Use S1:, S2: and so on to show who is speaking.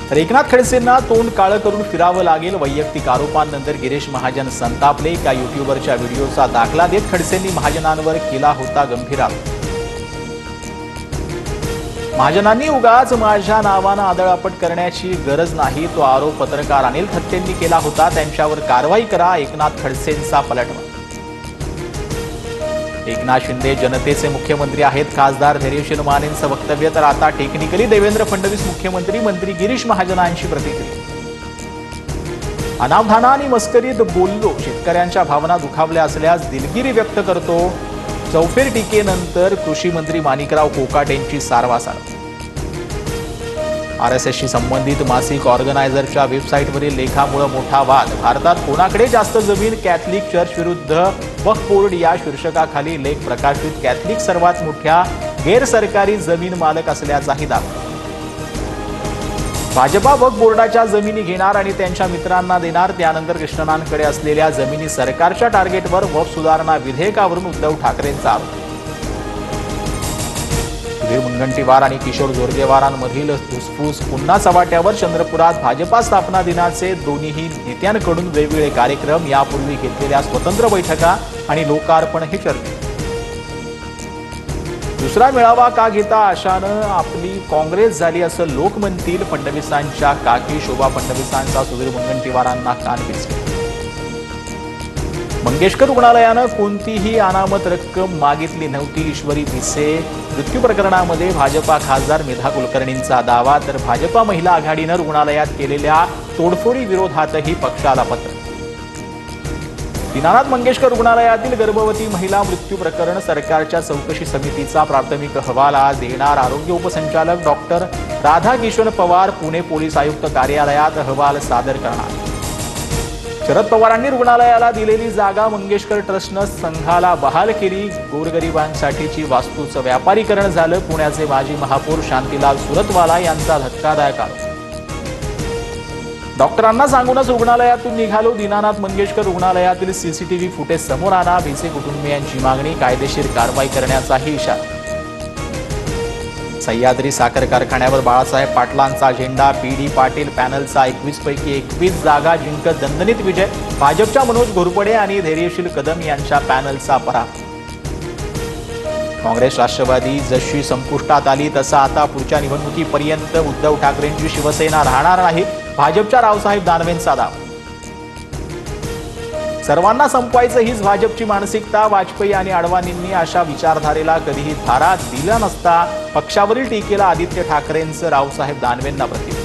S1: तर एकनाथ खडसेंना तोंड काळं करून फिरावं लागेल। वैयक्तिक आरोपांनंतर गिरीश महाजन संतापले। एका युट्यूबरच्या व्हिडिओचा दाखला देत खडसेंनी महाजनांवर केला होता गंभीर आरोप। महाजनांनी उगाच माझ्या नावानं आदळआपट करण्याची गरज नाही, तो आरोप पत्रकार अनिल थत्तेंनी केला होता। त्यांच्यावर कारवाई करा, एकनाथ खडसेंचा पलटवार। एकनाथ शिंदे जनतेचे मुख्यमंत्री आहेत। खासदार धैर्यशील मानेंचं वक्तव्य तर आता टेक्निकली देवेंद्र फडणवीस मुख्यमंत्री, मंत्री गिरीश महाजनांची प्रतिक्रिया। अनावधाना आणि मस्करीत बोललो, शेतकऱ्यांच्या भावना दुखावल्या असल्यास दिलगिरी व्यक्त करतो। चौफेर टीकेनंतर कृषी मंत्री माणिकराव कोकाटेंची सारवासार। आरएसएसशी संबंधित मासिक ऑर्गनायझरच्या वेबसाईटवरील लेखामुळे मोठा वाद। भारतात कोणाकडे जास्त जमीन, कॅथलिक चर्च विरुद्ध वक्फ बोर्ड या शीर्षकाखाली लेख प्रकाशित। कॅथलिक सर्वात मोठ्या गैरसरकारी जमीन मालक असल्याचाही दावा। भाजपा वक्फ बोर्डाच्या जमिनी घेणार आणि त्यांच्या मित्रांना देणार, त्यानंतर कृष्णनांकडे असलेल्या जमिनी सरकारच्या टार्गेटवर। वक्फ सुधारणा विधेयकावरून उद्धव ठाकरेंचा आरोप। सुधीर मुनगंटीवार आणि किशोर जोरगेवारांमधील धुसफूस पुन्हा चव्हाट्यावर। चंद्रपुरात भाजपा स्थापना दिनाचे दोन्ही नेत्यांकडून वेगवेगळे कार्यक्रम, यापूर्वी घेतलेल्या स्वतंत्र बैठका आणि लोकार्पण हे चर्चा। दुसरा मेळावा का घेता, अशानं आपली काँग्रेस झाली असं लोक म्हणतील। फडणवीसांच्या काकी शोभा फडणवीसांचा सुधीर मुनगंटीवारांना कान पिचके। मंगेशकर रुग्णालयानं कोणतीही अनामत रक्कम मागितली नव्हती। ईश्वरी भिसे मृत्यू प्रकरणामध्ये भाजपा खासदार मेधा कुलकर्णींचा दावा। तर भाजपा महिला आघाडीनं रुग्णालयात केलेल्या तोडफोडी विरोधातही पक्षाला पत्र। दीनानाथ मंगेशकर रुग्णालयातील गर्भवती महिला मृत्यू प्रकरण, सरकारच्या चौकशी समितीचा प्राथमिक अहवाल आज येणार। आरोग्य उपसंचालक डॉक्टर राधाकिशन पवार पुणे पोलीस आयुक्त कार्यालयात अहवाल सादर करणार। शरद पवारांनी रुग्णालयाला दिलेली जागा मंगेशकर ट्रस्टनं संघाला बहाल केली। गोरगरिबांसाठीची वास्तूचं व्यापारीकरण झालं। पुण्याचे माजी महापौर शांतीलाल सुरतवाला यांचा धक्कादायक आरोप। डॉक्टरांना सांगूनच रुग्णालयातून निघालो, दीनानाथ मंगेशकर रुग्णालयातील सीसीटीव्ही फुटेज समोर आणा। भिसे कुटुंबियांची मागणी, कायदेशीर कारवाई करण्याचाही इशारा। सह्याद्री साखर कारखान्यावर बाळासाहेब पाटलांचा झेंडा। पी.डी. पाटील पॅनलचा 21 पैकी 21 जागा जिंकत दणदणीत विजय। भाजपच्या मनोज घोरपडे आणि धैर्यशील कदम यांच्या पॅनलचा पराभव। काँग्रेस राष्ट्रवादी जशी संपुष्टात आली तसा आता पुढच्या निवडणुकीपर्यंत उद्धव ठाकरेंची शिवसेना राहणार नाही, भाजपच्या रावसाहेब दानवेंचा दावा। सर्वांना संपवायचं हीच भाजपची मानसिकता। वाजपेयी आणि अडवाणींनी अशा विचारधारेला कधीही थारा दिला नसता। पक्षावरील टीकेला आदित्य ठाकरेंचं रावसाहेब दानवेंना प्रतिक्रिया।